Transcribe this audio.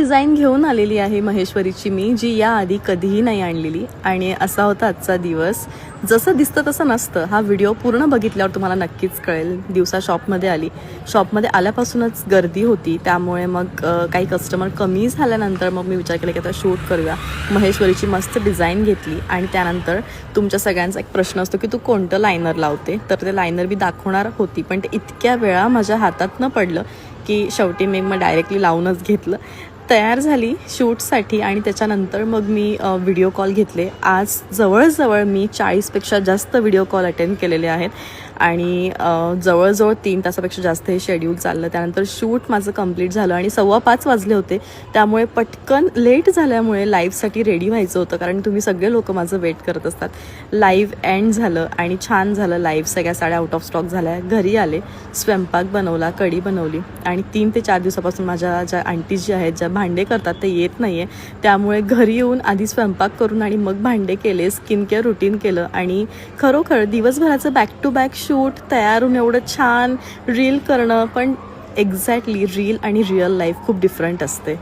Design घेऊन आलेली आहे महेश्वरीची मी, जी याआधी कधीही नाही आणलेली. आणि असा होता आजचा दिवस. जसं दिसतं तसं नसतं. हा व्हिडिओ पूर्ण बघितल्यावर तुम्हाला नक्कीच कळेल. दिवसा शॉपमध्ये आली. शॉपमध्ये आल्यापासूनच गर्दी होती, त्यामुळे मग काही कस्टमर कमी झाल्यानंतर मग मी विचार केला की आता शूट करूया. महेश्वरीची मस्त डिझाईन घेतली आणि त्यानंतर तुमच्या सगळ्यांचा एक प्रश्न असतो की तू कोणतं लायनर लावते, तर ते लायनर मी दाखवणार होती, पण ते इतक्या वेळा माझ्या हातात न पडलं की शेवटी मी मग डायरेक्टली लावूनच घेतलं. तयार झाली शूटसाठी आणि त्याच्यानंतर मग मी व्हिडिओ कॉल घेतले. आज जवळजवळ मी 40पेक्षा जास्त व्हिडिओ कॉल अटेंड केलेले आहेत आणि जवळजवळ 3 तासापेक्षा जास्त हे शेड्यूल चाललं. त्यानंतर शूट माझं कंप्लीट झालं आणि 4:15 वाजले होते. त्यामुळे पटकन लेट झाल्यामुळे लाईव्हसाठी रेडी व्हायचं होतं, कारण तुम्ही सगळे लोक माझं वेट करत असतात. लाईव्ह एंड झालं आणि छान झालं लाईव्ह. सगळ्या साड्या आउट ऑफ स्टॉक झाल्या. घरी आले, स्वयंपाक बनवला, कढी बनवली आणि 3 ते 4 दिवसापासून माझ्या ज्या आंटी जी आहेत, ज्या भांडे करतात, ते येत नाही आहे. त्यामुळे घरी येऊन आधी स्वयंपाक करून आणि मग भांडे केले, स्किन केअर रुटीन केलं आणि खरोखर दिवसभराचं बॅक टू बॅक शूट तयार होऊन एवढं छान रील करणं. पण एक्झॅक्टली रील आणि रिअल लाईफ खूप डिफरंट असते.